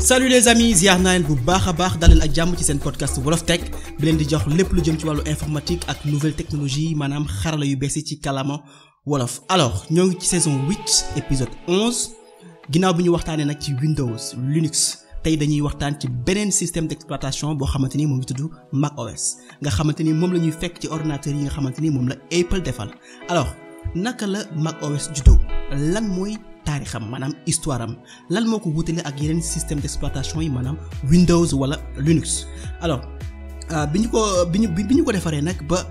salut les amis ziar naa leen bu baax a baax dalal ak jàmm ci seen podcast Wolof Tech bi leen di jox lépp lu jëm ci wàllu informatique ak nouvelle technologie maanaam xarala yu bees yi ci kàllaama wolof. alors ñoo ngi ci saison 8 épisode 11 ginnaaw bi ñu waxtaanee nag ci Windows Linux tey dañuy waxtaan ci beneen système d'exploitation boo xamante ni moom ngi tudd Mac OS nga xamante ni moom la ñuy fekk ci ordinateur yi nga xamante ni moom la Apple defal. alors naka la Mac OS juddoo lan mooy taarixam maanaam histoire am lan moo ko wutale ak yeneen système d'exploitation yi maanaam Windows wala Linux. alors bi ñu ko defaree nag ba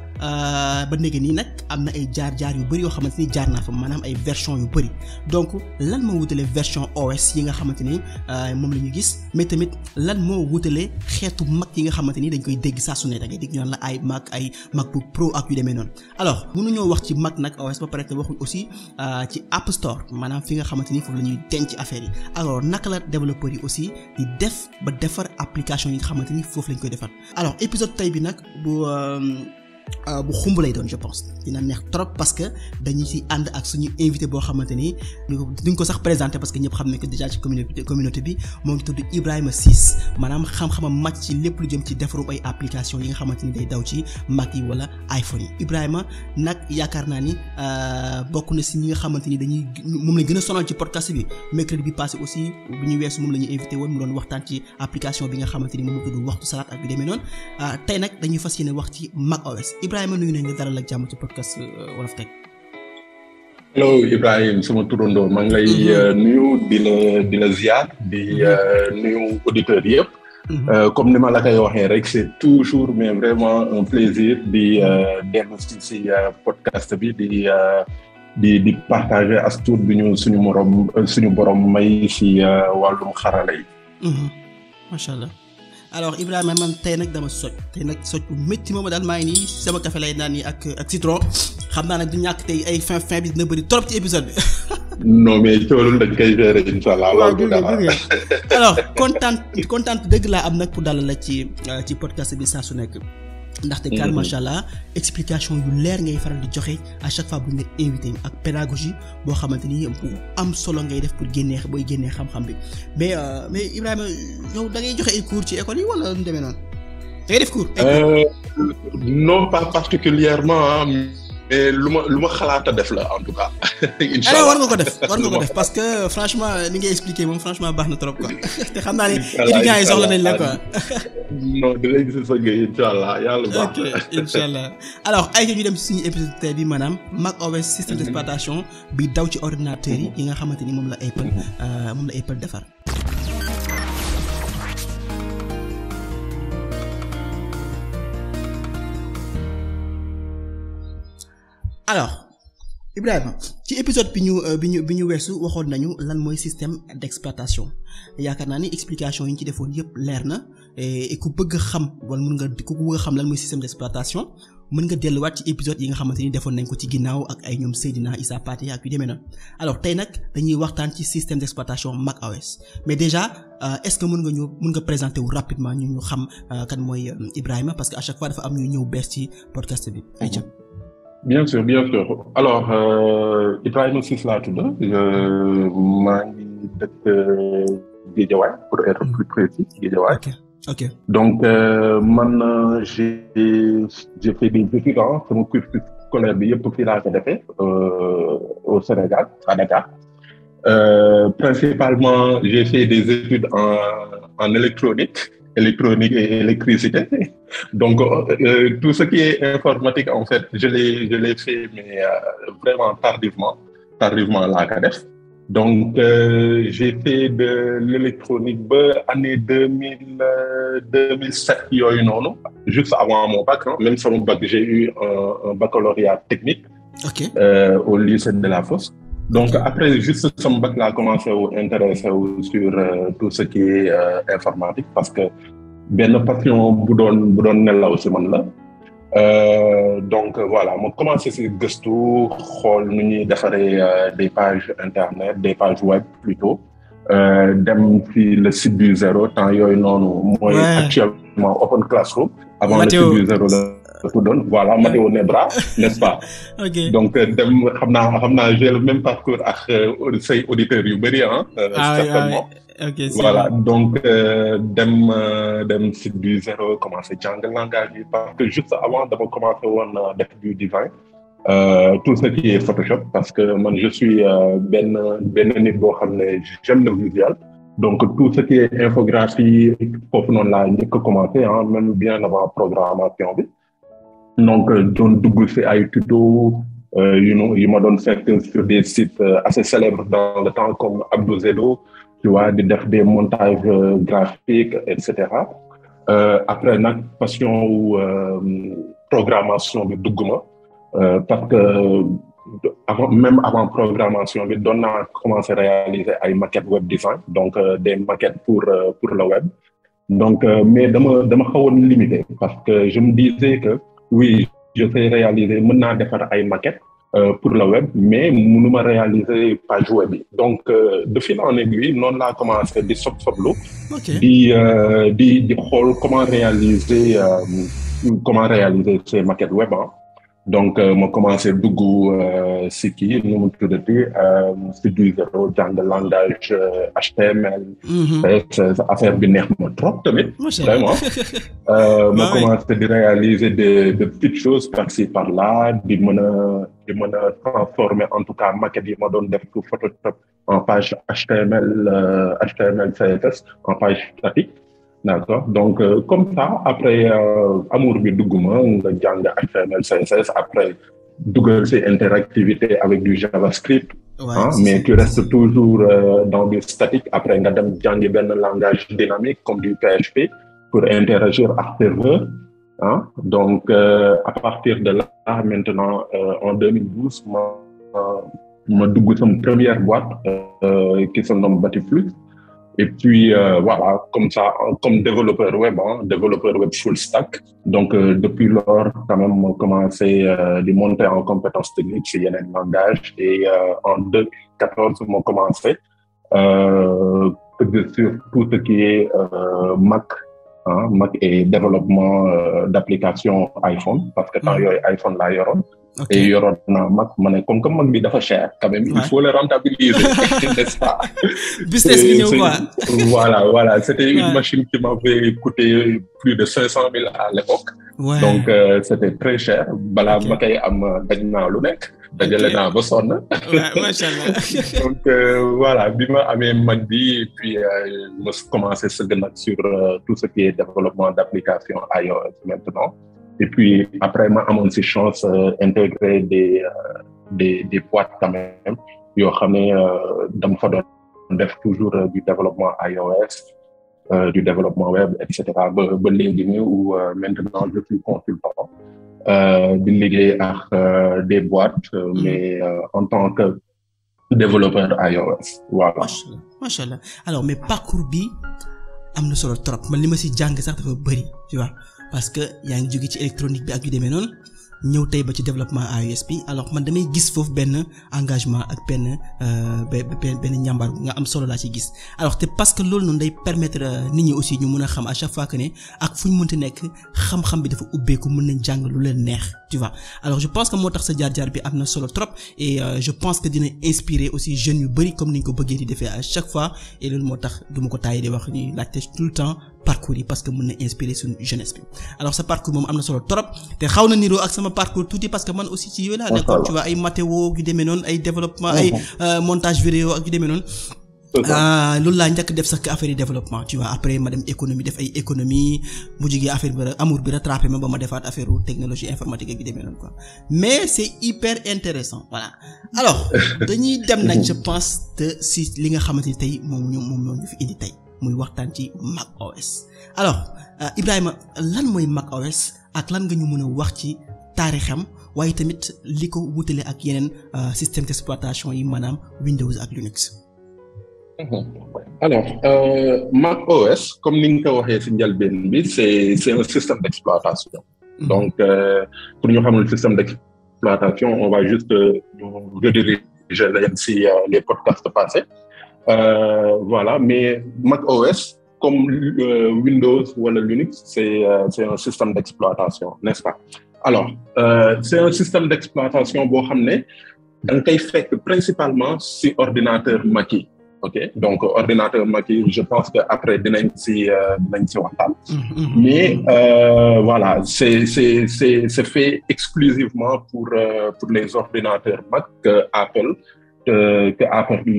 léegi nii nag am na ay jaar yu bari yoo xamante ni jaar naa fa maanaam ay version yu bari donc lan moo wutale version OS yi nga xamante ni moom la ñu gis mais tamit lan moo wutale xeetu Mac yi nga xamante ni dañ koy dégg saa su ne da ngay dégg ñu naan la ay Mac ay MacBook Pro ak yu demee noonu. alors mënuñoo wax ci Mac nag OS ba pare te waxuñ aussi ci App Store maanaam fi nga xamante ni foofu la ñuy denc affaire yi. alors naka la développeurs yi aussi di def ba defar application yi nga xamante ni foofu lañ koy defar. alors épisode tey bi nag bu xumb lay doon je pense dina neex trop parce que dañuy ci ànd ak suñu invité boo xamante ni duñ ko sax présenter parce que ñëpp xam nañ ko déjà ci communauté bi moo ngi tudd Ibrahima Ciss maanaam xam-xamam màcc ci lépp lu jëm ci defarum ay application yi nga xamante ni day daw ci Mac yi wala iPhone yi. Ibrahima nag yaakaar naa ni bokk na ci ñi nga xamante ni dañuy moom lañ gën a sonal ci podcast bi mercredi bi passé aussi bu ñu weesu moom la ñu invité woon mu doon waxtaan ci application bi nga xamante ni moom moo tudd waxtu salaat ak bi demee noonu tey nag dañuy fas yéene wax ci Mac OS. Ibrahima nuyu nañ la dalal ak jàmm ci podcast Wolof Tech. hello Ibrahima sama turandoo maa ngi lay nuyu di la ziar di nuyu auditeurs yëpp. comme ni ma la koy waxee rek c'est toujours mais vraiment un plaisir di dellu si podcast bi di partager as tuut bi ñu suñu borom may si wàllum xarala yi. macha allah. alors Ibrahima man tey nag dama soj bu métti moom daal maa ngi nii sama café lay naan nii ak citron xam naa nag du ñàkk tey ay fin bi dina bëri trop ci épisode bi. non mais coolul dañ koy gérer incha allah. alors kontaan dëgg laa am nag pour dalal la ci podcast bi saa su nekk. ndaxte car macha allah explication yu leer ngay faral di joxe à chaque fois bu ñu la invité ak pédagogie boo xamante ni bu am solo ngay def pour booy génnee xam-xam bi mais Ibrahima yow da ngay joxe ay cours ci école yi wala nu demee noonu da ngay def cours. non pas particulièrement mais lu ma xalaata def la en tout cas. incha allah war nga ko def parce que franchement li ngay expliquer moom franchement baax na trop quoi te xam naa ne étudiants yi soxla nañ la quoi. non dinañ gis sa ngay incha allah yàlla baax. ok incha allah alors ay ñu dem ci suñu épisode tey bi maanaam Mac OS système d'exploitation bi daw ci ordinateur yi nga xamante ni moom la Apple defar. alors Ibrahima ci épisode bi ñu weesu waxoon nañu lan mooy système d'exploitation yaakaar naa ni explication yi ñu ci defoon yëpp leer na et ku bëgg a xam wala ku bëgg a xam lan mooy système d'exploitation mën nga delluwaat ci épisode yi nga xamante ni defoon nañ ko ci ginnaaw ak ay ñoom Seydina Issa Pathé ak yu demee na. alors tey nag dañuy waxtaan ci système d'exploitation Mac OS mais déjà est-ce que mën nga présenter wu rapidement ñu xam kan mooy Ibrahima parce que à chaque fois dafa am ñuy ñëw bees ci podcast bi. bien sûr alors Ibrahima Ciss laa tudd maa ngi dëkk Guédiawaye pour être plus précis Guédiawaye. ok donc man j'ai fait des études sama cursus scolaire bi yëpp fii laa ko defee au Sénégal à Dakar principalement j'ai fait des études en électronique et électricité donc tout ce qui est informatique en fait je l'ai fait mais vraiment tardivement laa ko def donc j'ai fait de l'électronique ba année 2007 yooyu noonu juste avant mon bac même sama bac j'ai eu un baccalauréat technique au lycée de la Fosse. donc après juste sama bac laa commencé wu intéressé wu sur tout ce qui est informatique parce que benn passion bu doon nelaw ci man la donc voilà ma commencé ci gëstu xool nu ñuy defaree des pages internet des pages web plutôt dem ci le site du zéro temps yooyu noonu mooy actuellement Open Classroom avant le site du zéro la tuddoon voilà Matteo Nebra n'est-ce pas. ok donc dem xam naa j'ai le même parcours ak say auditeurs yu bëri certainement. ok voilà donc dem site du zéro commencé jàng langage yi parce que juste avant dama commencé woon def du design. Tout ce qui est Photoshop parce que man je suis benn nit boo xam ne j'aime le visuel donc tout ce qui est infographie foofu noonu laa njëkk a commencé même bien avant programmation bi donc doon dugg ci ay tuto yu ma doon fekk sur des sites assez célèbres dans le temps comme Abdou Zedo tu vois di def des montages graphiques et cetera après nag passion wu programmation bi dugg ma. Parce que avant programmation bi doon naa commencé réaliser ay maquettes web design donc des maquettes pour le web donc mais dama xawoon limité parce que je me disais que oui je sais réaliser mën naa defar ay maquettes pour le web mais mënuma réaliser page web bi donc de fil en aiguille noonu laa commencé di soblu di xool comment réaliser ces maquettes web donc ma commencé dugg si kii nu mu tuddati si du zéro jàng langage HTML. CSS affaire bi neex ma trop tamit. vraiment ma commencé di réaliser de petites choses par-ci par-là di mën a transformer en tout cas maquette yi ma doon def pour Photoshop en page HTML CSS en page statique. D'accord donc comme ça après amour bi dugguma nga jàng HTML CSS après duggal ci interactivité avec du JavaScript mais tu restes toujours dans du statique après nga dem jàngi benn langage dynamique comme du PHP pour interagir ak serveur donc à partir de là maintenant en 2012 ma dugg sama première boîte qui se nomme Batiflux. Et puis voilà comme ça comme développeur web full stack donc depuis lors quand même on commencé de monter en compétences techniques ci yeneen langage et en 2014 on commencé sur tout ce qui est Mac et développement d'applications iPhone parce que temps yooyu iPhone laa yoroon. et yoroon naa Mac ma ne comme que Mac bi dafa cher quand même il faut le rentabiliser n'est-ce pas. business bi ñëw quoi. voilà c'était une machine qui m'avait coûté plus de 500 000 à l'époque. donc c'était très cher balaa ma koy am daj naa lu nekk. dajale naa ba sonn. macha allah. donc voilà bi ma amee Mac bi et puis ma commencé sëgg nag sur tout ce qui est développement d'applications iOS maintenant. Et puis après ma amoon ci chance intégrer des boîtes quand même yoo xam ne dama fa doon def toujours du développement iOS du développement web et cetera ba léegi nii où maintenant je suis consultant di liggéey ak des boîtes mais en tant que développeur iOS voilà. macha allah alors mais parcours bi am na solo trop man li ma ci jàng sax dafa bari tu vois. parce que yaa ngi jóge ci électronique bi ak yu demee noonu ñëw tey ba ci développement iOS bi alors man damay gis foofu benn engagement ak benn ñambar nga am solo laa ci gis alors te parce que loolu noonu day permettre nit ñi aussi ñu mën a xam à chaque fois que ne ak fu ñu mënti nekk xam-xam bi dafa ubbeeku mën nañ jàng lu leen neex tu vois alors je pense que moo tax sa jaar-jaar bi am na solo trop et je pense que dina inspirer aussi jeunes yu bari comme ni ñu ko bëggee di defee à chaque fois et loolu moo tax duma ko tàyyi di wax ni laajte tout le temps parcours yi parce que mën na inspirer suñu jeunesse bi alors sa parcours moom am na solo trop te xaw na niroo ak sama parcours tuuti parce que man aussi ci yooyu laa nekkoon tu vois ay Matteo yu demee noonu ay développement ay montage vidéo ak yu demee noonu loolu laa njëkk def sax affaire yi développement tu vois après ma dem économie def ay économie mu jigee affaire bi amour bi rattrapé ma ba ma defaat affaire technologie informatique ak yu demee noonu quoi mais c'est hyper intéressant voilà alors dañuy dem nag je pense te si li nga xamante ni tey moom ñu fi indi tey muy waxtaan ci Mac OS alors Ibrahima lan mooy Mac OS ak lan nga ñu mën a wax ci taarixam waaye tamit li ko wutale ak yeneen système d'exploitation yi maanaam Windows ak Linux. Alors Mac OS comme ni nga ko waxee ci njëlbeen bi c'est un système d'exploitation. Donc pour ñu xamul système d'exploitation on va juste rediriger leen ci les podcasts passés. Voilà mais Mac OS comme Windows wala Linux, c'est un système d'exploitation, n'est-ce pas? Alors, c'est un système d'exploitation boo xam ne da nga koy fekk principalement si ordinateur Mac yi, ok? Donc ordinateur Mac yi, je pense que après dinañ si waxtaan. Mais voilà, c'est fait exclusivement pour les ordinateurs Mac que Apple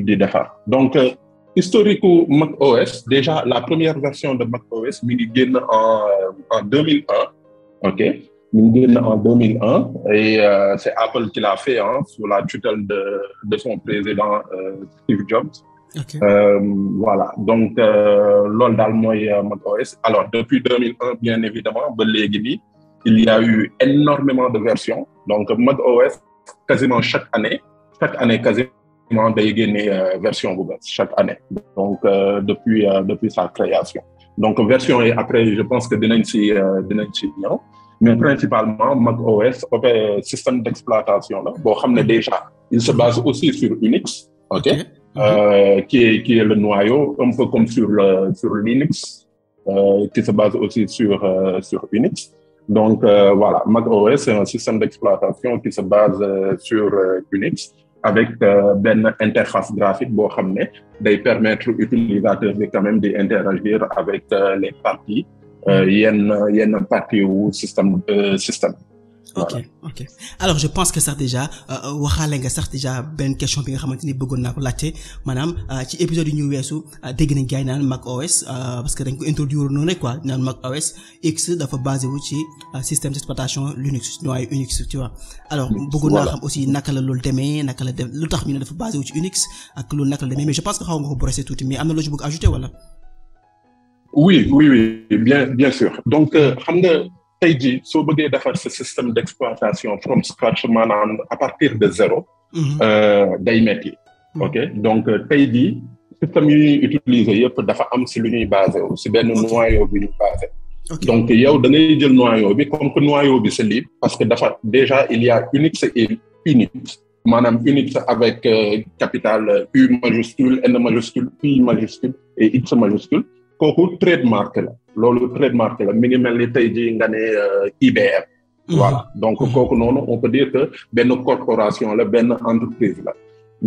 di defar. Donc historique Mac OS, déjà la première version de Mac OS mi ngi génn en 2001, ok? Mi ngi génn en 2001 et c'est Apple qui l'a fait sous la tutelle de son président Steve Jobs. Okay. Voilà, donc loolu daal mooy Mac OS. Alors depuis 2001, bien évidemment, ba léegi nii il y a eu énormément de versions. Donc Mac OS quasiment chaque année quasiment day génne version bu bees chaque année. Donc depuis sa création. Donc version yi après je pense que dinañ ci ñëw. Mais principalement Mac OS système d'exploitation là boo xam ne déjà il se base aussi sur Unix, ok? Qui est le noyau un peu comme sur Linux, qui se base aussi sur Unix. Donc voilà, Mac OS c'est un système d'exploitation qui se base sur Unix avec benn interface graphique boo xam ne day permettre utilisateur bi quand même d'interagir avec les parties yenn partie wu système. ok ok alors je pense que sax déjà waxaale nga sax déjà benn question bi nga xamante ni bëggoon naa ko laajte maanaam ci épisode yi ñu weesu dégg nañ gars yi naan Mac OS parce que dañ ko introduire noonu rek quoi naan Mac OS X dafa basé wu ci système d'exploitation Linux noyau Unix tu vois. Alors bëggoon naa xam aussi naka la loolu demee naka la dem lu tax ñu ne dafa basé wu ci Unix ak loolu naka la demee mais je pense que xaw nga ko brosser tuuti mais am na loo ci bëgg ajouter wala. Oui, bien sûr. Donc xam nga tey jii soo bëggee defar ce système d'exploitation from scratch maanaam à partir de zéro. day metti. ok donc tey jii système yi ñuy utiliser yëpp dafa am si lu ñuy basé wu si benn noyau bi ñu basé. donc yow da ngay jël noyau bi comme que noyau bi c'est libre parce que dafa déjà il y a Unix et Unix maanaam Unix avec capital U majuscule N majuscule I majuscule et X majuscule. kooku trademark la loolu trademark la mi ngi mel ni tey jii nga ne IBM. voilà donc kooku noonu on peut dire que benn corporation la benn entreprise la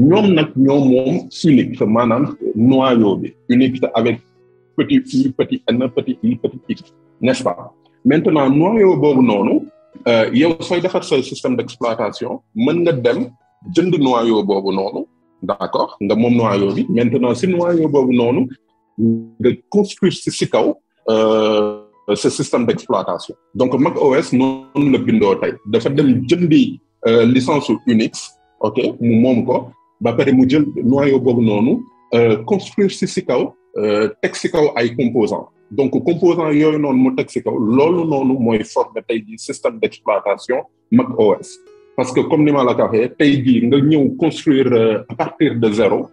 ñoom nag ñoom moom Unix maanaam noyau bi Unix avec petit i petit n petit i petit x n'est-ce pas maintenant noyau boobu noonu yow sooy defar sa système d'exploitation mën nga dem jënd noyau boobu noonu d'accord nga moom noyau bi maintenant si noyau boobu noonu de construire ci kaw ce système d'exploitation. Donc Mac OS noonu la bindoo tey dafa dem jëndi licence Unix, ok mu moom ko ba pare mu jël noyau boobu noonu construire ci kaw teg ci kaw ay composants. Donc composants yooyu noonu mu teg ci kaw loolu noonu mooy former tey jii système d'exploitation Mac OS. Parce que comme ni ma la ko waxee tey jii nga ñëw construire à partir de zéro.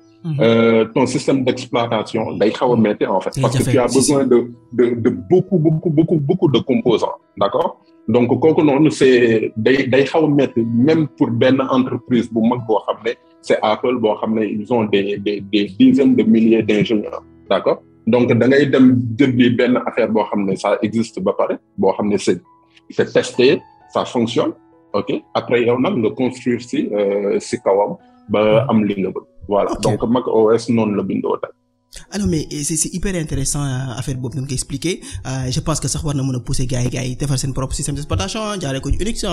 Ton système d'exploitation day xaw a metti en fait parce que tu as besoin de beaucoup de composants, d'accord? Donc kooku noonu c'est day xaw a metti même pour benn entreprise bu mag boo xam ne c'est Apple boo xam ne ils ont des dizaines de milliers d'ingénieurs, d'accord? Donc da ngay dem jëndi benn affaire boo xam ne ça existe ba pare boo xam ne c'est testé, ça fonctionne, ok? Après yow nag nga construire ci kawam ba am li nga bëgg. Voilà, okay. Donc Mac OS noonu la bindoo tey. Alors mais c'est hyper intéressant affaire boobu nga expliquer je pense que sax war na mën a pousser gars yi defar seen propre système d'exploitation jaaree ko Unix.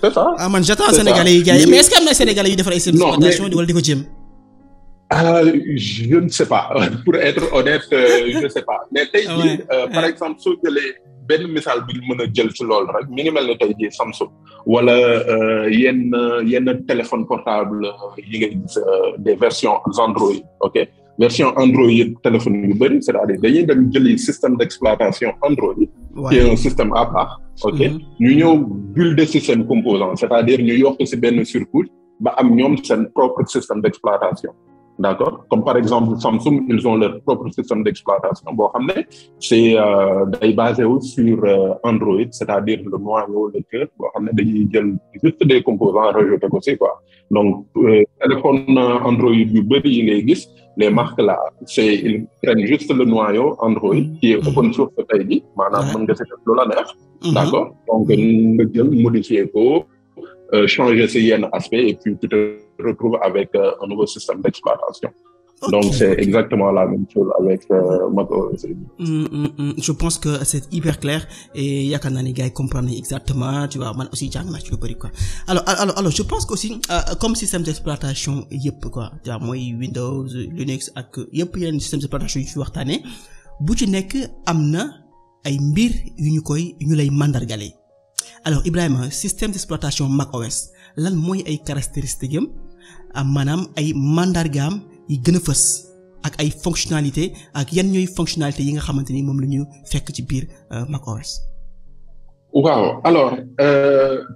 C'est ça. Man j'attends Sénégalais yi gars yi mais est-ce que am na Sénégalais yu defar ay système d'exploitation wala di ko jéem. Je ne sais pas pour être honnête je sais pas mais tey jii par exemple soo jëlee benn misaal bi mën a jël ci loolu rek mi ngi mel ni tey jii Samsung wala yenn téléphone portable yi nga gis des versions Android, ok version Android téléphone yu bëri c'est-à-dire dañuy dem jëli système d'exploitation Android qui est un système à part, ok ñu ñëw builder ci seen composant c'est-à-dire ñu yokk ci benn surcouche ba am ñoom seen propre système d'exploitation. d'accord, comme par exemple Samsung, ils ont leur propre système d'exploitation boo xam ne c'est day basé wu sur Android, c'est-à-dire le noyau, le cœur boo xam ne dañuy jël juste des composants rejetés ko ci quoi. Donc téléphone Android yu bëri yi ngay gis les marques là ils prennent juste le noyau Android qui est open source tey jii maanaam mën nga ci def lu la neex, d'accord, donc nga jël modifier ko changer ces yenn aspects et puis tu te retrouves avec un nouveau système d'exploitation. Okay. Donc c'est exactement la même chose avec macOS. Je pense que c'est hyper clair et yaakaar naa ni gars yi comprendre exactement, tu vois, man aussi jàng naa ci lu bari quoi. Alors je pense que aussi comme système d'exploitation yëpp quoi, tu vois, mooy Windows, Linux ak yëpp yeneen système d'exploitation yu fi waxtaanee bu ci nekk am na ay mbir yu ñu lay mandargale. Alors Ibrahima, système d'exploitation macOS lan mooy ay caractéristiques am maanaam ay mandargaam yi gën a fës ak ay fonctionnalités ak yan ñooy fonctionnalités yi nga xamante ni moom la ñu fekk ci biir macOS. Waaw, alors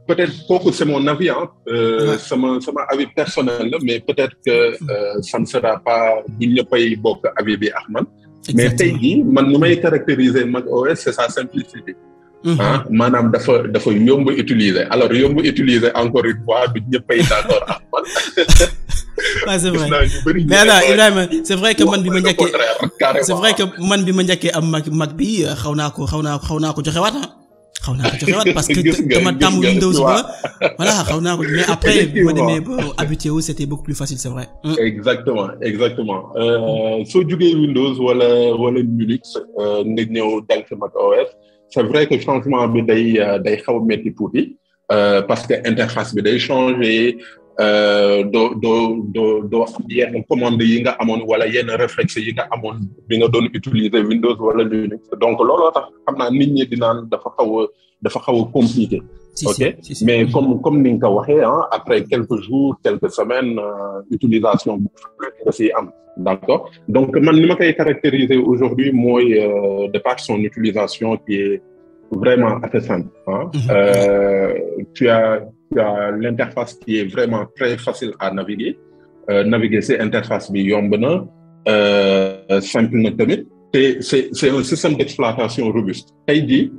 peut-être kooku c'est mon avis sama avis personnel la, mais peut-être que ça ne sera pas bu ñëppay bokk avis bi ak man. Mais tey jii man nu may caractériser macOS c'est sa simplicité. Maanaam dafa yomb utiliser, alors yomb utiliser encore une fois du ñëppay d'accord ak man. Ouais, c'est vrai. Mais alors Ibrahima, c'est vrai que man bi ma njëkkee am Mac bi xaw naa ko joxewaat parce que dama tàmm Windows ba voilà xaw naa ko, mais après bi ma demee ba habitué wu c'était beaucoup plus facile, c'est vrai. Exactement. Soo jugee Windows wala Linux nga ñëw dal ci macOS, c'est vrai que changement bi day xaw a métti tuuti parce que interface bi day changer. doo am yenn commande yi nga amoon wala yenn réflexe yi nga amoon bi nga doon utiliser Windows wala Linux, donc looloo tax xam naa nit ñi di naan dafa xaw a compliqué. Mais comme ni nga ko waxee après quelques jours, quelques semaines utilisation bu da ciy am, d'accord. Donc man ni ma koy caractériser aujourd'hui mooy de par son utilisation qui est vraiment assez simple. Tu as l'interface qui est vraiment très facile à naviguer. Naviguer ces interfaces bi yomb na, simple na tamit, te c'est un système d'exploitation robuste. Tey jii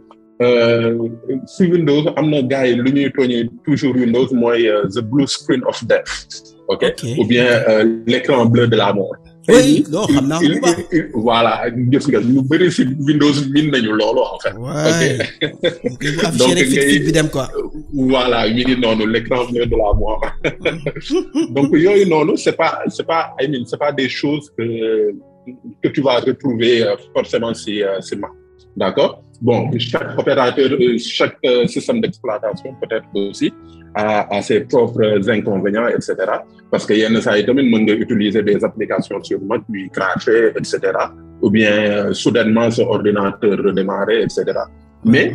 si Windows am na gars yi lu ñuy tooñee toujours Windows mooy the blue screen of death, okay? Ou bien l'écran bleu de la mort. Oui, non, xam naa bu baax. Voilà, gis nga ñu bëri si Windows min nañu loolu en fait. Donc bi dem quoi. Voilà, mi ngi noonu l'écran bleu de la mort. Donc yooyu noonu c'est pas des choses que tu vas retrouver forcément si Mac. D'accord? Bon, chaque opérateur, chaque système d'exploitation peut-être aussi a ses propres inconvénients, etc. Parce que yenn saa yi tamit mën nga utiliser des applications sur Mac puis cracher, etc. Ou bien soudainement ce ordinateur redémarrer, etc. Mais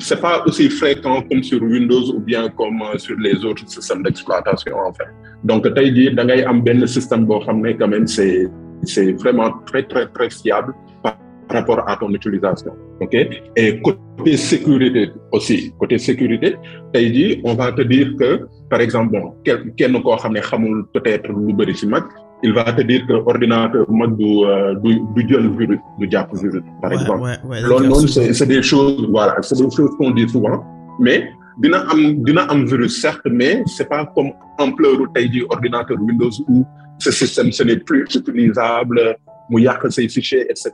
c'est pas aussi fréquent comme sur Windows ou bien comme sur les autres systèmes d'exploitation en fait. Donc tey jii da ngay am benn système boo xam ne quand même c'est vraiment très très très fiable par rapport à ton utilisation, ok? Et côté sécurité aussi, tey jii on va te dire que par exemple bon kenn koo xam ne xamul peut-être lu bari ci Mac, il va te dire que ordinateur Mac du jël virus, du jàpp virus par exemple. Loolu noonu c'est des choses, voilà, c'est des choses qu'on dit souvent, mais dina am virus certes, mais c'est pas comme ampleur u tey jii ordinateur Windows où ce système ce n'est plus utilisable, mu yàq say fichiers, etc.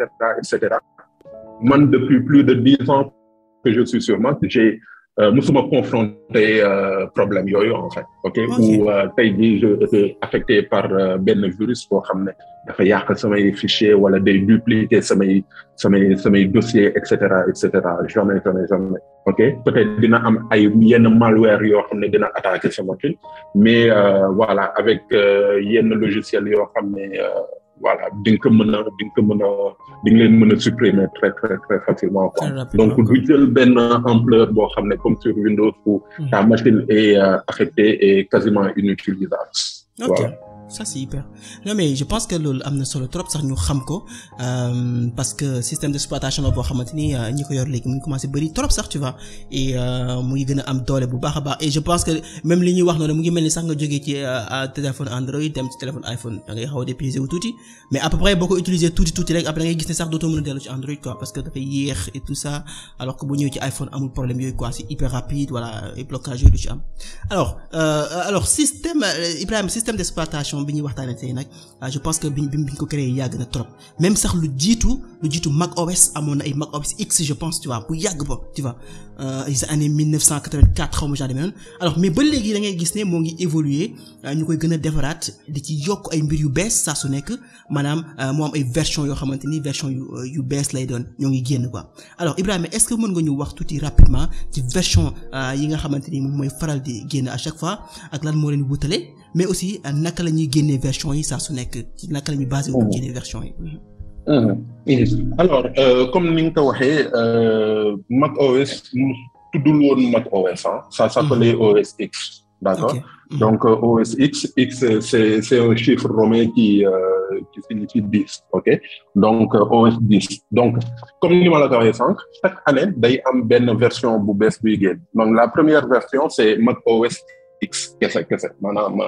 Man depuis plus de 10 ans que je suis sur Mac, j'ai musuma confronté problème yooyu en fait, ok? Où tey jii je été affecté par benn virus boo xam ne dafa yàq samay fichiers wala day dupliquer samay dossiers, etc. Jamais, ok? Peut-être dina am ay yenn malware yoo xam ne dina attaquer sa machine, mais voilà, avec yenn logiciel yoo xam ne voilà, di nga leen mën a supprimer très très très facilement quoi. Donc du jël benn ampleur boo xam ne comme sur Windows où ta machine est affectée et quasiment inutilisable. Ok. ça c'est hyper non mais je pense que loolu am na solo trop sax ñu xam ko parce que système d'exploitation la boo xamante ni ñi ko yor léegi mu ngi commencé bari trop sax tu vois et mu ngi gën a am doole bu baax a baax et je pense que même li ñuy wax noonu mu ngi mel ni sax nga jógee ci téléphone Android dem ci téléphone iPhone da ngay xaw a dépaysé wu tuuti mais à peu près boo ko utiliser tuuti rek après da ngay gis ne sax dootoo mën a dellu ci Android quoi parce que dafay yéex et tout ça alors que bu ñëwee ci iPhone amul problème yooyu quoi c'est hyper rapide voilà et blocage yooyu du ci am alors système Ibrahima système d'exploitation bi ñuy waxtaanee tey nag je pense que biñ ko créé yàgg na trop même sax lu jiitu Mac OS amoon na ay Mac OS X je pense tu vois bu yàgg ba tu vois les années 1984 xaw ma genre demee noonu alors mais ba léegi da ngay gis ne moo ngi évoluer ñu koy gën a defaraat di ci yokk ay mbir yu bees saa su nekk maanaam moo am ay version yoo xamante ni version yu bees lay doon ñoo ngi génn quoi alors Ibrahima est-ce que mën nga ñu wax tuuti rapidement ci version yi nga xamante ni moom mooy faral di génn à chaque fois ak lan moo leen wutale mais aussi naka la ñuy génnee version yi saa su nekk ci naka la ñuy basé wu génnee version yi. Alors comme ni nga ko waxee Mac OS tuddul woon Mac OS ça s'appelait OS X, d'accord. Okay. Donc OS X c'est un chiffre romain qui signifie 10, ok. Donc OS 10. Donc comme ni ma la ko waxee sànq chaque année day am benn version bu bees buy génn donc la première version c'est Mac OS X kese maanaam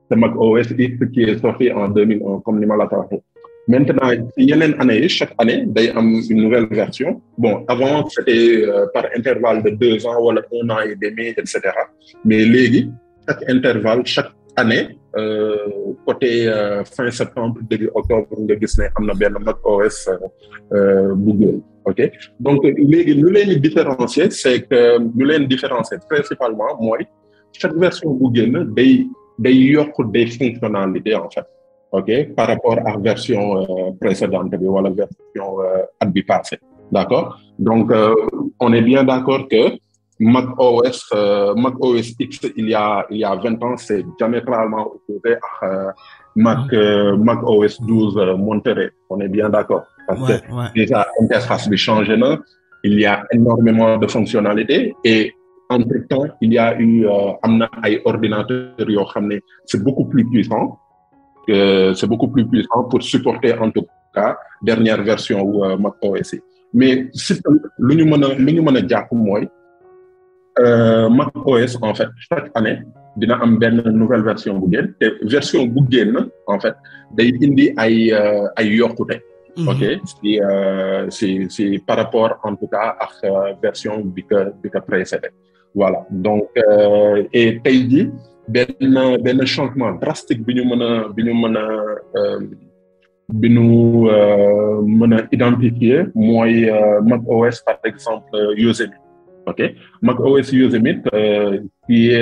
c'est Mac OS X qui est sorti en 2001 comme ni ma la ko waxee. Maintenant yeneen année yi chaque année day am une nouvelle version bon avant c'était par intervalle de 2 ans wala 1 an et demi et cetera mais léegi chaque année côté fin septembre début octobre nga gis ne am na benn Mac OS bu génn ok donc léegi ñu leen di différencier c'est que ñu leen différencier principalement mooy chaque version bu génn day yokk des fonctionnalités en fait. Ok par rapport à version précédente bi wala version at bi passé d'accord donc on est bien d'accord que Mac OS X il y a 20 ans c'est diamétralement opposé à Mac OS 12 Monterey on est bien d'accord parce que déjà interface bi changé na il y a énormément de fonctionnalités et entre-temps il y a eu am na ay ordinateurs yoo xam ne c'est beaucoup plus puissant pour supporter en tout cas dernière version wu Mac OS yi mais système lu ñu mën a jàpp mooy Mac OS en fait chaque année dina am benn nouvelle version bu génn te version bu génn en fait day indi ay yokkute. ok si par rapport en tout cas ak version bi ka précédé voilà donc et tey jii benn changement drastique bi ñu mën a identifier mooy Mac OS par exemple Yosemite ok Mac OS Yosemite qui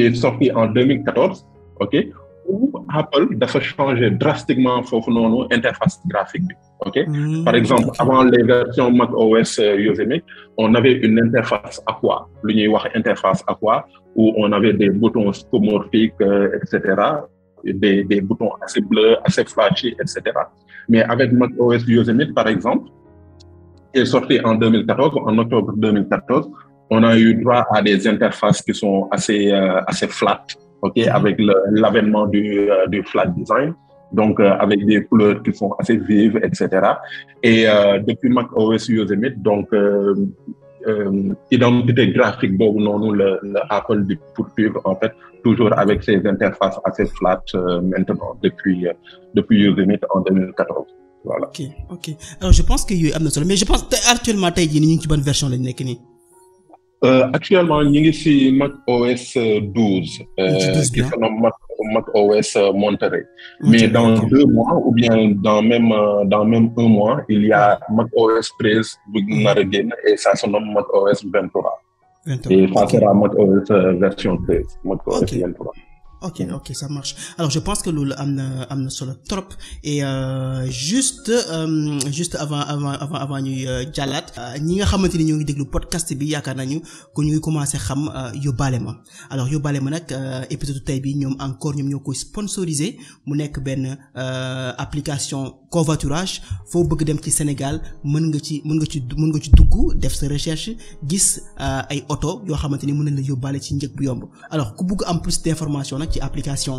est sorti en 2014 ok où Apple dafa changer drastiquement foofu noonu interface graphique bi ok par exemple avant les versions Mac OS Yosemite on avait une interface Aqua lu ñuy wax interface Aqua où on avait des boutons skeuomorphiques etc des boutons assez bleus assez flashy etc mais avec Mac OS Yosemite par exemple qui est sorti en 2014 en octobre 2014 on a eu droit à des interfaces qui sont assez flat ok avec l'avènement du flat design donc avec des couleurs qui sont assez vives etc et depuis Mac OS Yosemite donc identité graphique boobu noonu le Apple di poursuivre en fait toujours avec ses interfaces assez flat maintenant depuis Yosemite en 2014 voilà. ok alors je pense que yooyu am na solo mais je pense actuellement tey jii ñu ngi ci bonne version lañu nekk nii. Actuellement ñu ngi ci Mac OS 12 qui se nomme Mac OS Monterey mais dans 2 mois ou bien dans même 1 mois il y a Mac OS 13 bu nar a génn et ça se nomme Mac OS 23 et ça sera Mac OS version 13 Mac OS 23 ok ça marche alors je pense que loolu am na solo trop et juste avant ñuy jàllaat ñi nga xamante ni ñoo ngi déglu podcast bi yaakaar nañu ko ñu ngi commencer xam Yóbbaale ma alors Yóbbaale ma nag épisode tey bi ñoom ñoo koy sponsoriser mu nekk benn application covoiturage foo bëgg dem ci Sénégal mën nga ci dugg def sa recherche gis ay auto yoo xamante ni mën nañ la yóbbaale ci njëg bu yomb alors ku bëgg am plus d'information nag ci application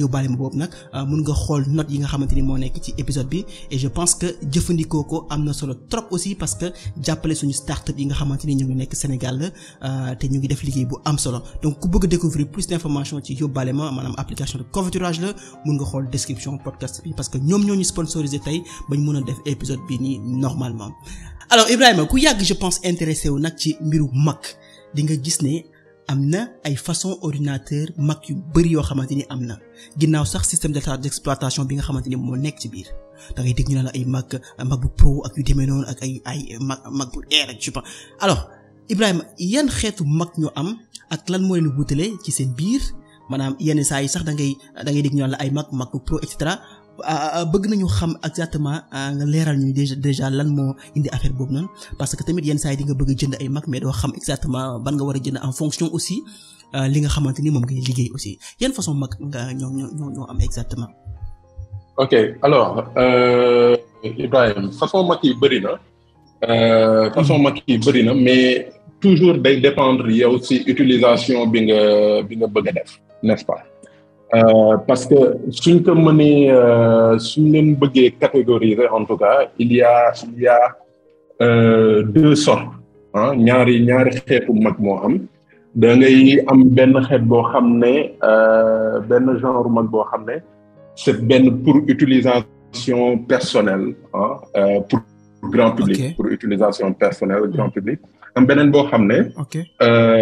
yóbbaale ma boobu nag mun nga xool notes yi nga xamante ni moo nekk ci épisode bi et je pense que jëfandikoo ko am na solo trop aussi parce que jàppale suñu start-up yi nga xamante ni ñu ngi nekk Sénégal la te ñu ngi def liggéey bu am solo donc ku bëgg a découvrir plus d'informations ci yóbbaale ma maanaam application de covoiturage la mun nga xool description podcast bi parce que ñoom ñoo ñu sponsorisé tey bañ mën a def épisode bi nii normalement. alors Ibrahima ku yàgg je pense intéressé wu nag ci mbiru Mac di nga gis ne am na ay façon ordinateur Mac yu bari yoo xamante ni am na ginnaaw sax système d'exploitation bi nga xamante ni moo nekk ci biir da ngay dégg ñu naan ay MacBook Pro ak yu demee noonu ak ay MacBook Air ak je pense. alors Ibrahima yan xeetu Mac ñu am ak lan moo leen wutale ci seen biir maanaam yenn saa yi sax da ngay dégg ñu naan la ay MacBook Pro et cetera bëgg nañu xam exactement nga leeral ñu déjà lan moo indi affaire boobu noonu parce que tamit yenn saa yi di nga bëgg a jënd ay Mac mais doo xam exactement ban nga war a jënd en fonction aussi li nga xamante ni moom ngay liggéey aussi yan façon Mac nga ñoo am exactement. ok alors Ibrahima façon Mac yi bëri na. façon Mac yi bëri na mais toujours day dépendre yow ci utilisation bi nga bëgg a def n'est-ce pas. Parce que suñ ko mënee suñ leen bëggee catégoriser en tout cas il y a deux sortes ah ñaari xeetu Mac moo am da ngay am benn xeet boo xam ne benn genre Mac boo xam ne c'est benn pour utilisation personnelle pour grand public. Okay. Pour utilisation personnelle grand public am beneen boo xam ne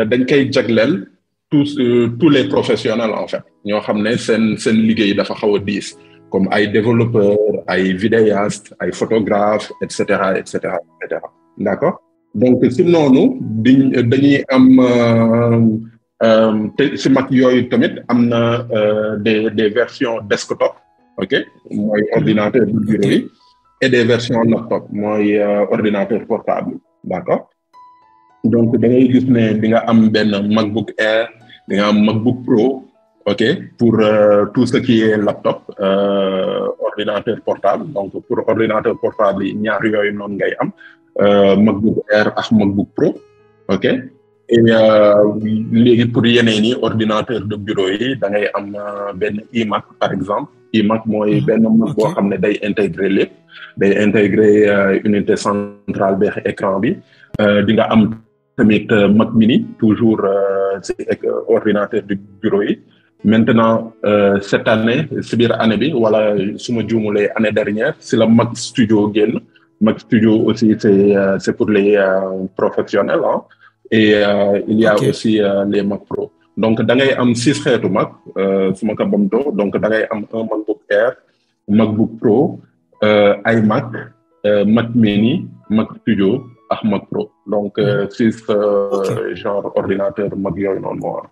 dañ koy jagleel tous les professionnels en fait ñoo xam ne seen liggéey dafa xaw a diis comme ay développeurs ay vidéastes ay photographes et cetera d'accord donc si noonu dañuy am te si Mac yooyu tamit am na des versions desktop ok mooy ordinateur de bureau yi et des versions laptop mooy ordinateur portable d'accord donc da ngay gis ne di nga am benn MacBook Air di nga am MacBook Pro ok pour tout ce qui est laptop ordinateur portable donc pour ordinateur portable yi ñaar yooyu noonu ngay am MacBook Air ak MacBook Pro ok et léegi pour yeneen yi ordinateur de bureau yi da ngay am benn iMac par exemple iMac mooy benn Mac boo xam ne day intégrer lépp day intégrer unité centrale bi écran bi di nga am tamit Mac mini toujours ci ordinateur du bureau yi maintenant cette année ci biir année bi wala su ma juumulee année dernière ci la Mac Studio génn Mac Studio aussi c'est pour les professionnels hein et il y a aussi les Mac Pro donc da ngay am 6 xeetu Mac su ma ko bamtoo donc da ngay am un MacBook Air MacBook Pro iMac Mac mini Mac Studio ak Mac Pro donc 6 genre ordinateur Mac yooyu noonu moo am.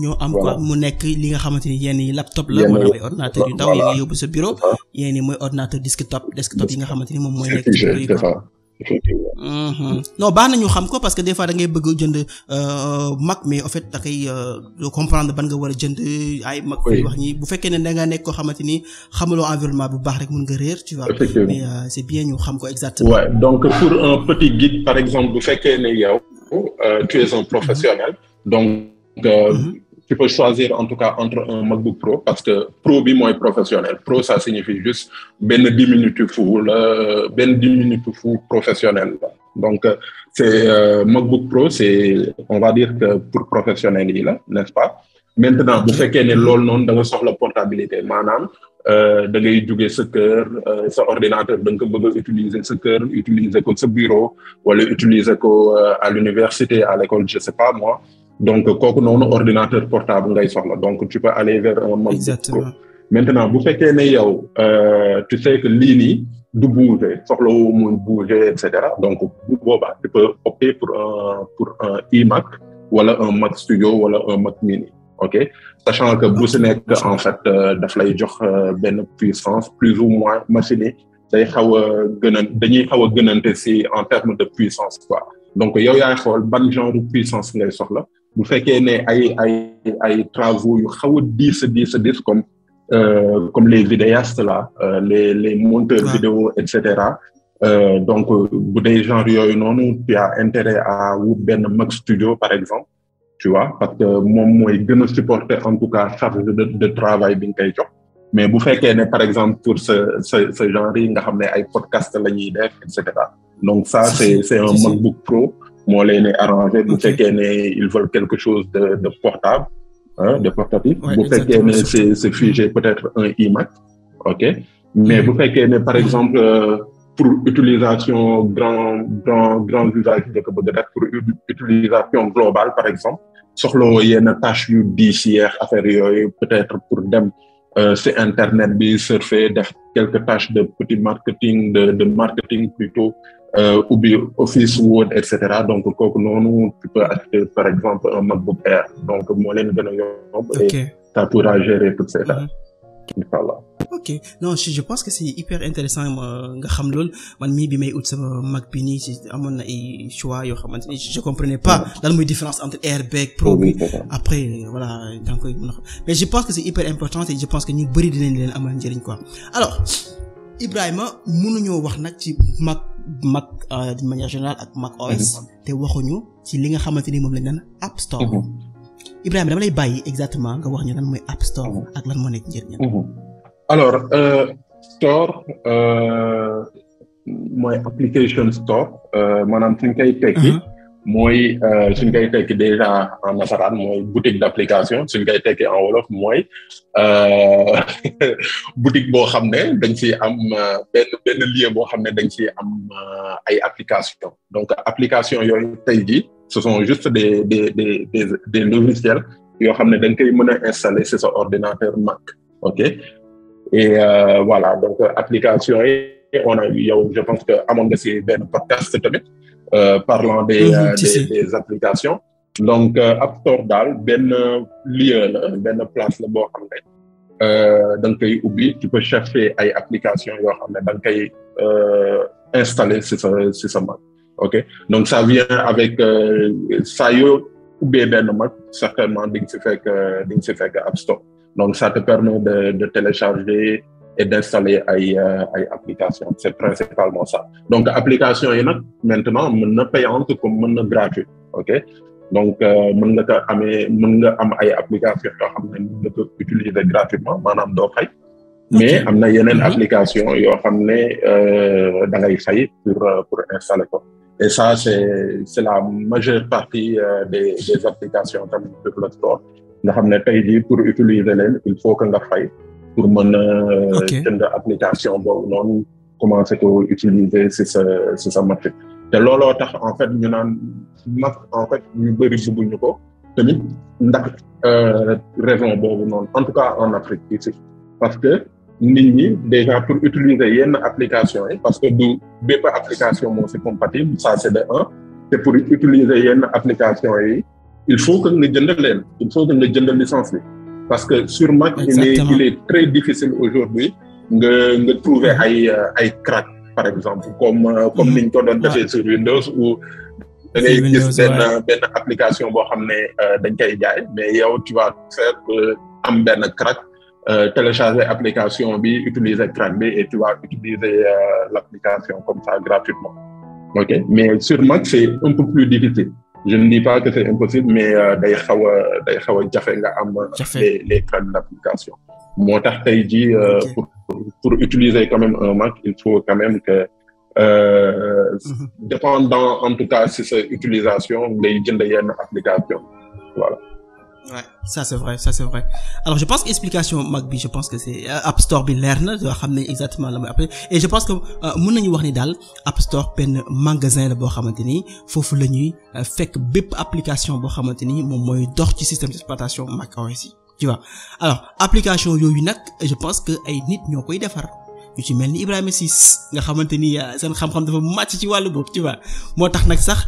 ñoo am quoi mu nekk li nga xamante ni yenn yi laptop la maanaam ay ordinateur yu ndaw yi nga yóbbu sa bureau yenn yi mooy ordinateur desktop yi nga xamante ni moom mooy nekk ci bureau yi quoi. Non baax nañu xam ko parce que des fois da ngay bëgg jënd Mac mais en fait da koy comprendre ban nga war a jënd ay Mac wax ñi bu fekkee ne da nga nekk koo xamante ni xamuloo environnement bu baax rek mën nga réer tu vois mais c'est bien ñu xam ko exactement. Ouais donc pour un petit guide par exemple bu fekkee ne yow tu es un professionnel donc tu peux choisir en tout cas entre un MacBook Pro parce que Pro bi mooy professionnel Pro ça signifie juste benn diminutif professionnel la donc c'est MacBook Pro c'est on va dire que pour professionnel yi la n'est-ce pas maintenant bu fekkee ne loolu noonu da nga soxla portabilité maanaam da ngay jóge sa kër sa ordinateur da nga ko bëgg a utiliser sa kër utiliser ko sa bureau wala utiliser ko à l'université à l'école je sais pas moi donc kooku noonu ordinateur portable ngay soxla donc tu peux aller vers un MacBook Pro maintenant bu fekkee ne yow tu sais que lii nii du bouger soxla woo muy bouger et cetera donc bu boobaa tu peux opter pour un iMac wala un Mac Studio wala un Mac mini ok sachant que bu si nekk en fait daf lay jox benn puissance plus ou moins machine yi dañuy xaw a gënante si en termes de puissance quoi donc yow yaay xool ban genre puissance ngay soxla bu fekkee ne ay travaux yu xaw a diis comme les vidéastes là les monteurs vidéo et cetera donc bu dee genre yooyu noonu tu as intérêt à wut benn Mac Studio par exemple tu vois parce que moom mooy gën a supporter en tout cas charge de travail bi nga koy jox mais bu fekkee ne par exemple pour ce genre yi nga xam ne ay podcast la ñuy def et cetera donc ça c'est un MacBook Pro moo leen di arrangé bu fekkee ne ils veulent quelque chose de portable de portatif bu fekkee ne c'est figé peut-être un iMac ok mais bu fekkee ne par exemple pour utilisation grand usage nga ko bëgg def pour utilisation globale par exemple soxlawoo yenn tâches yu diis yeex affaire yooyu peut-être pour dem c'est internet bi surfer def quelques tâches de petit marketing de marketing plutôt ubbi Office Word et cetera donc kooku noonu tu peux acheter par exemple un MacBook Air donc moo leen gën a yomb et ça pourra gérer toutes ces tâches inchallah ok non je pense que c'est hyper intéressant nga xam loolu man mii bi may ut sama Mac bi nii ci amoon na ay choix yoo xamante ni je comprenais pas lan mooy différence entre Airbag Pro bi après voilà da nga koy mën a xam mais je pense que c'est hyper important et je pense que ñu bari dinañ leen amal njëriñ quoi alors Ibrahima mënuñoo wax nag ci Mac d'une manière générale ak Mac OS te waxuñu ci li nga xamante ni moom lañ naan App Store Ibrahima dama lay bàyyi exactement nga wax ñu lan mooy App Store ak lan moo nekk njëriñam. Alors store mooy application store maanaam suñ koy tekki mooy suñ koy tekki déjà en nasaraan mooy boutique d'application suñ koy tekki en wolof mooy boutique boo xam ne dañ ci am benn lien boo xam ne dañ ci am ay application donc application yooyu tey jii ce sont juste des logiciels yoo xam ne dañ koy mën a installer sur sa ordinateur Mac ok et voilà donc application yi on a yow je pense que amoon nga ci benn podcast tamit parlant des applications donc App Store daal benn lieu la benn place la boo xam ne da nga koy ubbi tu peux chercher ay applications yoo xam ne da nga koy installer ci sa Mac ok donc ça vient avec ça yoo ubbee benn Mac certainement di nga ci fekk App Store donc ça te permet de télécharger et d'installer ay applications c'est principalement ça donc application yi nag maintenant mën na payante comme mën na gratuit ok donc mën nga am ay applications yoo xam ne mën nga ko utiliser gratuitement maanaam doo fay mais am na yeneen application yoo xam ne da ngay fay pour installer ko et ça c'est la majeure partie des applications tamit sur le store nga xam ne tey jii pour utiliser leen il faut que nga fay pour mën a jënd application boobu noonu commencer ko utiliser ci sa Mac te looloo tax en fait ñu naan Mac en fait ñu bari bëgguñu ko tamit ndax raison boobu noonu en tout cas en Afrique ici parce que nit ñi déjà pour utiliser yenn application yi parce que du bépp application moo c'est compatible ça c'est de un te pour utiliser yenn application yi il faut que nga jënd licence bi parce que sur Mac il est très difficile aujourd'hui nga trouver ay crack par exemple comme niñ ko doon defee sur Windows ou da ngay gis benn application boo xam ne dañ koy jaay mais yow tu vas faire am benn crack télécharger application bi utiliser crack bi et tu vas utiliser l'application comme ça gratuitement ok mais sur Mac c'est un peu plus difficile je ne dis pas que c'est impossible mais day xaw a jafe nga am les cracks d'application moo tax tey jii pour utiliser quand même un Mac il faut quand même que dépendant en tout cas si sa utilisation ngay jënd yenn application voilà. Ouais, ça c'est vrai. Alors je pense que explication Mac bi je pense que c'est App Store bi leer na yoo xam ne exactement la mooy après et je pense que mën nañu wax ni daal App Store benn magasin la boo xamante ni foofu la ñuy fekk bépp application boo xamante ni moom mooy dox ci système d'exploitation Mac OS yi tu vois alors application yooyu nag je pense que ay nit ñoo koy defar ñu ci mel ni Ibrahima Ciss nga xamante ni seen xam-xam dafa màcc ci wàllu boobu tu vois moo tax nag sax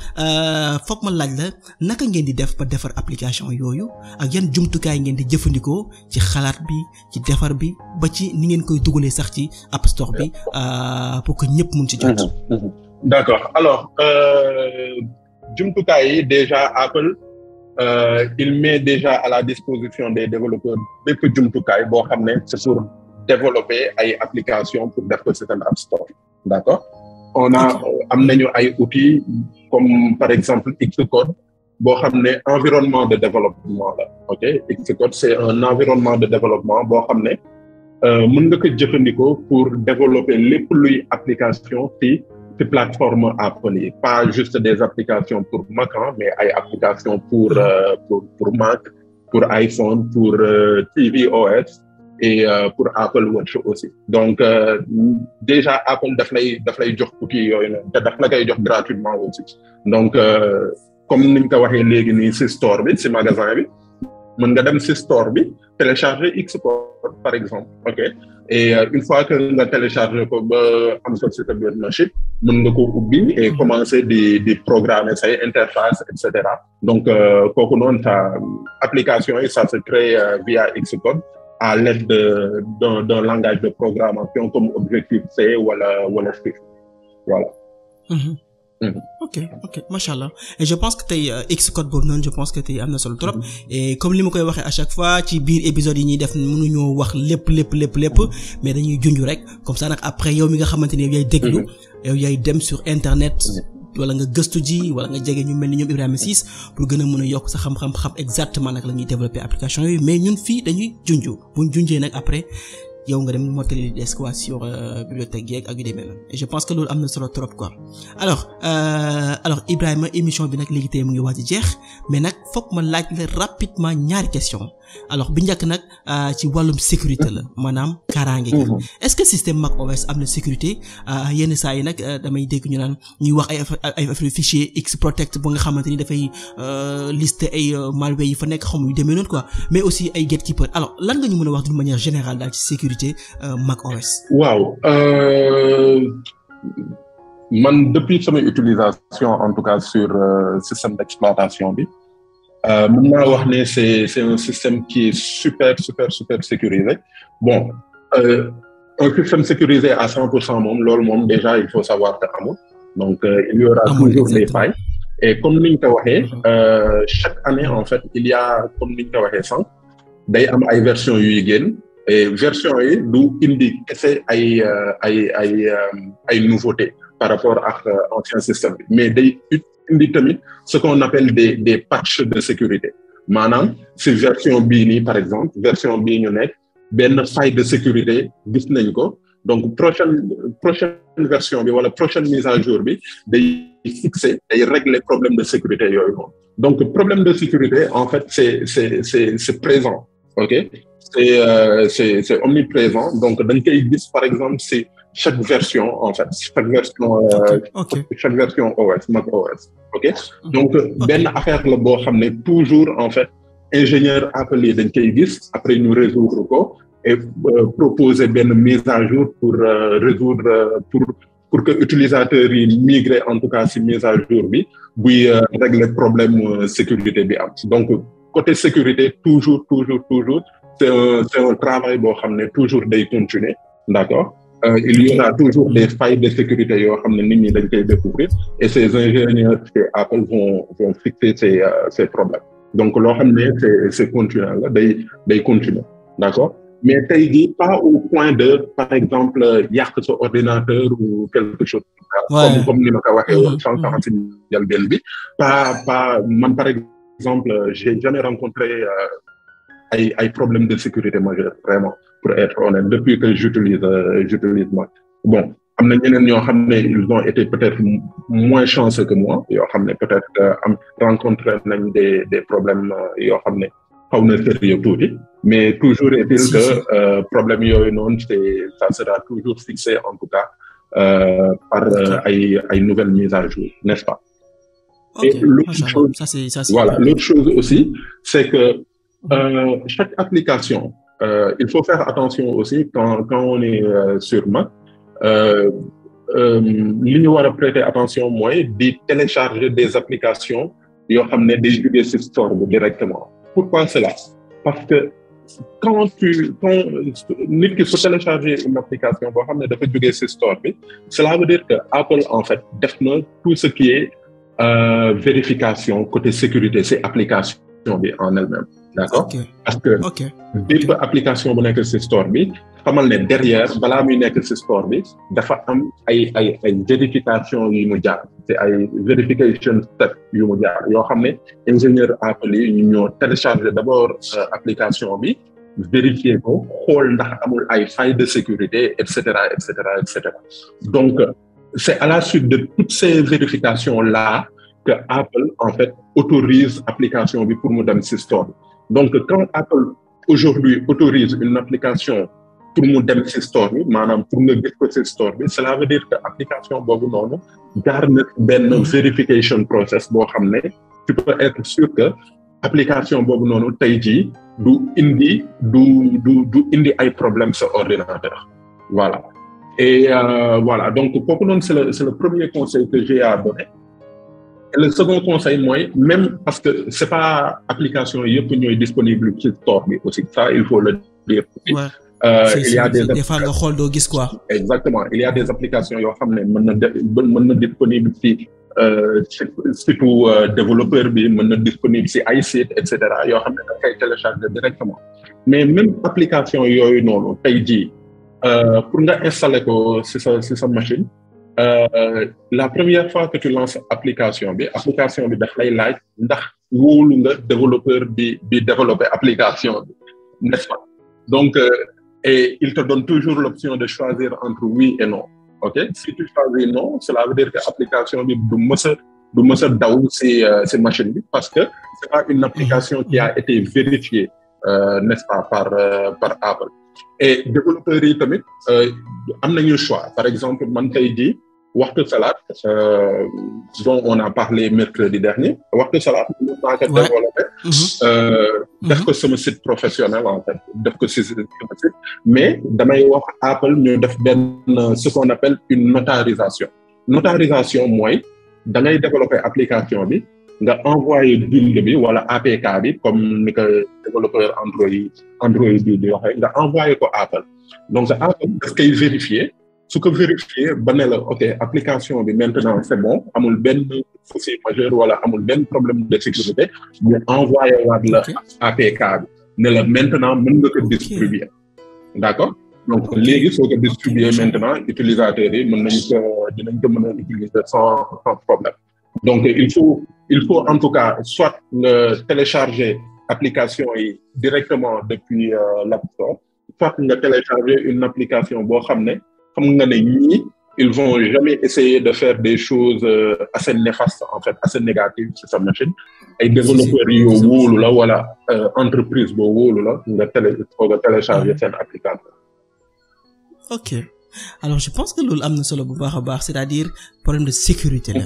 foog ma laaj la naka ngeen di def ba defar application yooyu ak yan jumtukaay ngeen di jëfandikoo ci xalaat bi ci defar bi ba ci ni ngeen koy dugalee sax ci App Store bi pour que ñëpp mun ci jot. D'accord alors jumtukaay yi déjà Apple il met déjà à la disposition des développeurs bépp jumtukaay boo xam ne c'est pour développer ay applications pour def ko ci seen App Store d'accord on a am nañu ay outils comme par exemple Xcode boo xam ne environnement de développement la ok Xcode c'est un environnement de développement boo xam ne mën nga ko jëfandikoo pour développer lépp luy application ci plateforme Apple yi pas juste des applications pour Mac mais ay applications pour Mac pour iPhone pour tvOS et pour Apple Watch aussi donc déjà Apple daf lay jox outil yooyu noonu te daf la koy jox gratuitement aussi donc comme niñ ko waxee léegi nii ci store bi ci magasin bi mën nga dem ci store bi télécharger Xcode par exemple ok et une fois que nga télécharger ko ba am ko ci sa biir machine mën nga ko ubbi et commencer di programmer say interface et cetera donc kooku noonu sa application yi ça se crée via Xcode à l'aide d'un langage de programmation comme Objective-C wala Swift voilà. ok machallah et je pense que tey Xcode boobu noonu je pense que tey am na solo trop et comme li ma koy waxee à chaque fois ci biir épisode yi ñuy def mënuñoo wax lépp mais dañuy junj rek comme ça nag après yow mi nga xamante ni yow yaay déglu yow yaay dem sur internet wala nga gëstu ji wala nga jege ñu mel ni ñoom Ibrahima Ciss pour gën a mën a yokk sa xam exactement nag la ñuy développer application yooyu mais ñun fii dañuy junj buñ junjee nag après yow nga dem mottali des quoi sur bibliothèque yeeg ak yu demee noonu et je pense que loolu am na solo trop quoi alors Ibrahima émission bi nag léegi tey mu ngi waaj a jeex mais nag fokk ma laaj la rapidement ñaari question alors bi njëkk nag ci wàllum sécurité la maanaam kaaraange gi est-ce que système Mac OS am na sécurité yenn saa yi nag damay dégg ñu naan ñuy wax ay fichier Xprotect bu nga xamante ni dafay lister ay malware yi fa nekk xam yu demee noonu quoi mais aussi ay gatekeeper alors lan nga ñu mën a wax d'une manière générale daal ci sécurité Mac OS. waaw man depuis sama utilisation en tout cas sur système d'exploitation bi mën naa wax ne c'est un système qui est super sécurisé bon un système sécurisé à 100% moom loolu moom déjà il faut savoir que amul donc il y aura toujours des failles et comme ni ñu ko waxee chaque année en fait il y a comme ni ñu ko waxee sànq day am ay versions yuy génn et version yi du indi kese ay nouveautés par rapport ak ancien système bi mais day indi tamit ce qu'on appelle des patchs de sécurité maanaam si version bii nii par exemple version bii ñu nekk benn faille de sécurité gis nañ ko donc prochaine version bi wala prochaine mise à jour bi day fixer day régler problème de sécurité yooyu moom donc problème de sécurité en fait c'est présent ok c'est omniprésent donc dañ koy gis par exemple si chaque version en fait chaque version OS Mac OS ok donc benn affaire la boo xam ne toujours en fait ingénieur Apple yi dañ koy gis après ñu résoudre ko et proposer benn mise à jour pour résoudre pour que utilisateurs yi migrer en tout cas si mise à jour bi buy régler problème sécurité bi am donc côté sécurité toujours c'est un travail boo xam ne toujours day continuer d'accord il y aura toujours des failles de sécurité yoo xam ne nit ñi dañ koy découvrir et ces ingénieurs chez Apple vont fixer ces problèmes donc loo xam ne c'est continuel la day continuer d'accord mais tey jii pas au point de par exemple yàq sa ordinateur ou quelque chose comme ni ma ko waxee woon sànq si njëlbéen bi pas man par exemple j'ai jamais rencontré ay problèmes de sécurité majeurs vraiment pour être honnête depuis que j'utilise Mac bon am na ñeneen ñoo xam ne ils ont été peut-être moins chanceux que moi yoo xam ne peut-être am rencontré nañ des problèmes yoo xam ne xaw na sérieux tuuti mais toujours est-il que problème yooyu noonu ça sera toujours fixé en tout cas par ay nouvelles mises à jour n'est-ce pas et l'autre chose voilà l'autre chose aussi c'est que chaque application il faut faire attention aussi quand on est sur Mac li ñu war a prêter attention mooy di télécharger des applications yoo xam ne day jóge ci store bi directement pourquoi cela parce que quand nit ki su télécharger une application boo xam ne dafa jóge ci store bi cela veut dire que Apple en fait def na tout ce qui est vérification côté sécurité ci application bi en elle-même d'accord parce que bépp application bu nekk ci store bi xamal ne derrière balaa muy nekk ci store bi dafa am ay vérification yu mu jaar c'est ay verification step yu mu jaar yoo xam ne ingénieur Apple yi ñu ñoo télécharger d'abord application bi vérifier ko xool ndax amul ay failles de sécurité et cetera et cetera et cetera donc c'est à la suite de toutes ces vérifications là que Apple en fait autorise application bi pour mu dem ci store bi donc quand Apple aujourd'hui autorise une application pour mu dem ci store bi maanaam pour nga gis ko ci store bi cela veut dire que application boobu noonu jaar na benn verification process boo xam ne tu peux être sûr que application boobu noonu tey jii du indi ay problème sa ordinateur voilà et voilà donc kooku noonu c'est le premier conseil que j'ai à donner. Et le second conseil mooy même parce que c'est pas application yëpp ñooy disponible ci store bi aussi ça il faut le dire aussi. Il y a des fois nga xool doo gis quoi. Exactement il y a des applications yoo xam ne mën na disponible ci surtout développeur bi mën na disponible ci ay site et cetera yoo xam ne da koy télécharger directement mais même application yooyu noonu tey jii pour nga installer ko ci sa machine. La première fois que tu lances application bi daf lay laaj ndax wóolu nga développeur bi développer application bi n'est-ce pas donc et il te donne toujours l'option de choisir entre oui et non ok si tu choisis non cela veut dire que application bi du mës a daw ci machine bi parce que c'est pas une application qui a été vérifiée n'est-ce pas par Apple et développeurs yi tamit am nañu choix par exemple man tey jii Waxtu Salade dont on a parlé mercredi dernier Waxtu Salade mën naa ko développer def ko sama site professionnel en fait def ko sama site mais damay wax Apple ñu def benn ce qu'on appelle une notarisation mooy da ngay développer application bi nga envoyer build bi wala APK bi comme ni ko développeur Android bi di waxee nga envoyer ko Apple donc Apple daf koy vérifier su ko vérifier ba ne la ok application bi maintenant c'est bon amul benn souci majeur wala amul benn problème de sécurité ñu envoyer waat la APK bi ne la maintenant mën nga ko distribuer d'accord donc léegi soo ko distribuer maintenant utilisateurs yi dinañ ko mën a utiliser sans problème donc il faut en tout cas soit nga télécharger application yi directement depuis l'App Store soit nga télécharger une application boo xam nga ne ñii ils vont jamais essayer de faire des choses assez néfastes en fait assez négatives sur sa machine ay développeurs yi yoo wóolu la wala entreprise boo wóolu la nga télécharger seen application. Ok alors je pense que loolu am na solo bu baax a baax c'est-à-dire problème de sécurité la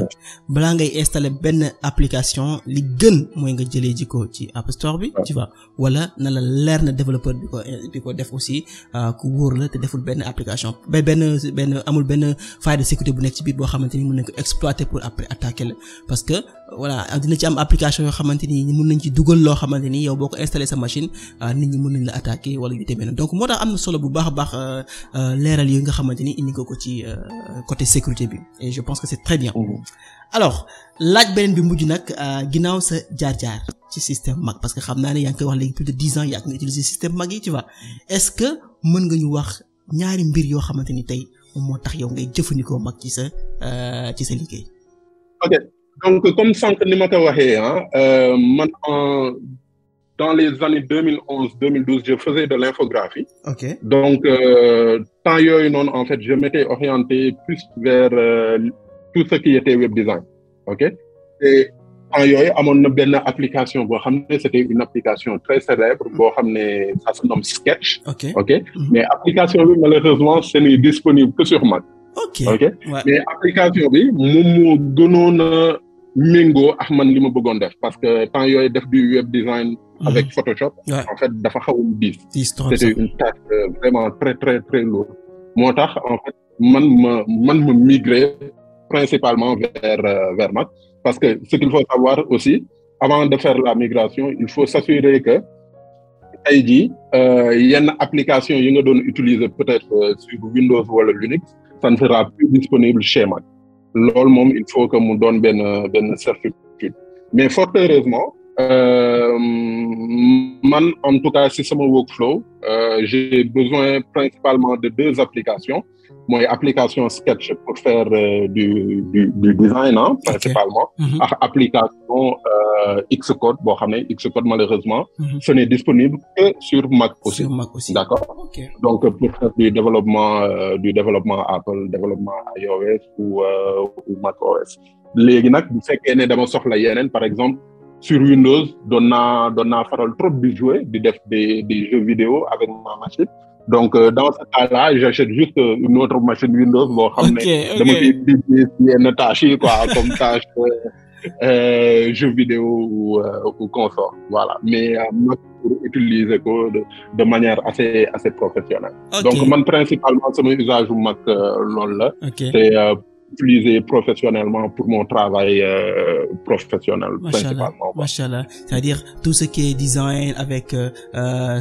balaa ngay installer benn application li gën mooy nga jëlee ji ko ci App Store bi tu vois wala na la leer na développeur bi ko def aussi ku wóor la te deful benn application benn amul benn faille de sécurité bu nekk ci biir boo xamante ni mën nañ ko exploiter pour après attaquer la parce que voilà dina ci am application yoo xamante ni mën nañ ci dugal loo xamante ni yow boo ko installer sa machine nit ñi mën nañ la attaquer wala yu demee donc moo tax am na solo bu baax a baax leeral yi nga xamante ni indi ko ci côté sécurité bi et je pense que c'est très bien. Alors laaj beneen bi mujj nag ginnaaw sa jaar-jaar ci système Mac parce que xam naa ne yaa ngi koy wax léegi plus de 10 ans yaa ngi utiliser système Mac yi tu vois est-ce que mën nga ñu wax ñaari mbir yoo xamante ni tey moo tax yow ngay jëfandikoo Mac ci sa liggéey. Ok donc comme sànq ni ma ko waxee man dans les années 2011-2012 je faisais de l'infographie. Ok donc temps yooyu noonu en fait je m'étais orienté plus vers tout ce qui était web design ok et temps yooyu amoon na benn application boo xam ne c'était une application très célèbre boo xam ne ça se nomme Sketch. Ok mais application bi malheureusement ce n'est disponible que sur Mac. ok mais application bi moom moo gënoon a méngoo ak man li ma bëggoon def parce que temps yooyu def du web design. avec Photoshop. En fait dafa xawul diis. C'était une tâche vraiment très très très lourde. moo tax en fait man ma migrer principalement vers Mac parce que ce qu'il faut savoir aussi avant de faire la migration il faut s'assurer que tey jii yenn application yi nga doon utiliser peut-être sur Windows wala Linux ça ne sera plus disponible chez Mac loolu moom il faut que mu doon benn certitude mais fort heureusement man en tout cas si sama workflow j'ai besoin principalement de 2 applications. Mooy application Sketch pour faire du design principalement. ak application Xcode boo xam ne Xcode malheureusement. ce n'est disponible que sur Mac aussi. D'accord. Donc pour faire du développement Apple, développement iOS ou macOS. Léegi nag bu fekkee ne dama soxla yeneen par exemple sur Windows doon naa faral trop di jouer di def des jeux vidéo avec ma machine. Donc dans ce cas-là j'achète juste une autre machine Windows boo xam ne dama koy dédié yenn tâches yi quoi comme tâche jeux vidéo ou consort voilà mais Mac pour utiliser ko de manière assez professionnelle. Donc man principalement sama usage bu Mac loolu la. C'est utilisé professionnellement pour mon travail professionnel principalement. Machallah, c'est-à-dire tout ce qui est design avec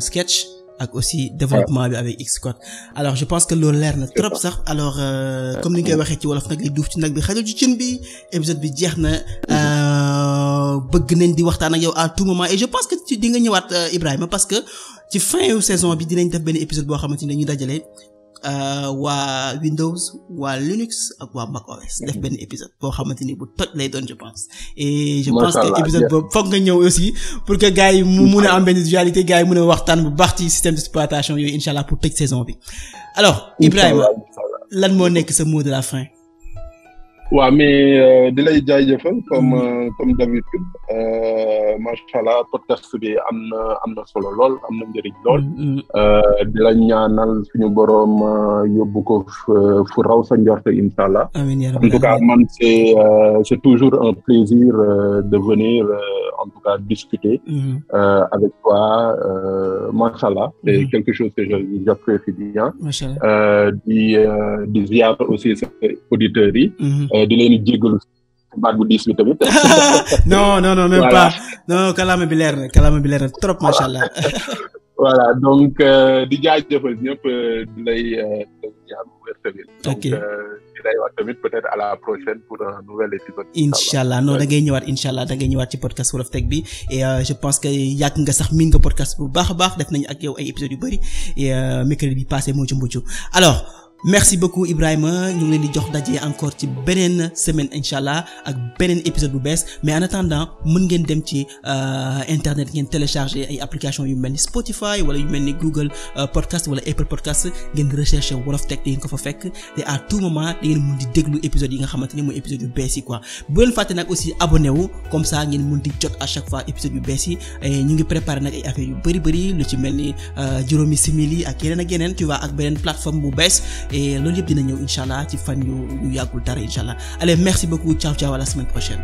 Sketch ak aussi développement bi avec Xcode. Alors je pense que loolu leer na trop sax. Alors comme ni nga koy waxee ci wolof nag li duuf ci nag bi xajul ci cin bi épisode bi jeex na bëgg nañ di waxtaan ak yow à tout moment et je pense que di nga ñëwaat Ibrahima parce que ci fin saison bi dinañ def benn épisode boo xamante ni dañuy dajale waa Windows waa Linux ak waa macOS def benn épisode boo xamante ni bu toj lay doon je pense et je pense que épisode boobu foog nga ñëw aussi pour que gars yi mu mun a am benn dualité gars yi mun a waxtaan bu baax ci système d'exploitation yooyu inshallah pour tëj saison bi alors Ibrahima lan moo nekk sa mot de la fin. waaw mais di lay jaajëfal comme d'habitude machallah podcast bi am na solo lool am na njëriñ lool di la ñaanal suñu boroom yóbbu ko fu raw sa njort inshallah. En tout cas man c'est toujours un plaisir de venir en tout cas discuter avec toi machallah c'est quelque chose que j'apprécie bien. di ziar aussi sa auditeurs yi. di leen jégalu baat bu diis bi tamit. non même pas non kalaama bi leer na trop machallah. voilà donc di jaajëfal ñëpp di lay ñaan wér tamit. donc di lay wax tamit peut-être à la prochaine pour un nouvel épisode. inshallah non da ngay ñëwaat ci podcast Wolof Tech bi et je pense que yàgg nga sax miin nga podcast bu baax a baax def nañu ak yow ay épisodes yu bari et mercredi bi passé moo ci mbuccu alors. Merci beaucoup Ibrahima ñu ngi leen di jox daje encore ci beneen semaine inchallah ak beneen épisode bu bees mais en attendant mën ngeen dem ci internet ngeen télécharger ay applications yu mel ni Spotify wala yu mel ni Google podcast wala Apple podcast ngeen rechercher Wolof Tech di ngeen ko fa fekk te à tout moment da ngeen mën di déglu épisodes yi nga xamante ni mooy épisodes yu bees yi quoi bu leen fàtte nag aussi abonné wu comme ça ngeen mën di jot à chaque fois épisodes yu bees yi ñu ngi préparer nag ay affaires yu bari lu ci mel ni juróomi simili ak yeneen tu vois ak beneen plateforme bu bees et loolu yëpp dina ñëw inshallah ci fan yu yàggul dara inshallah allez merci beaucoup ciao à la semaine prochaine.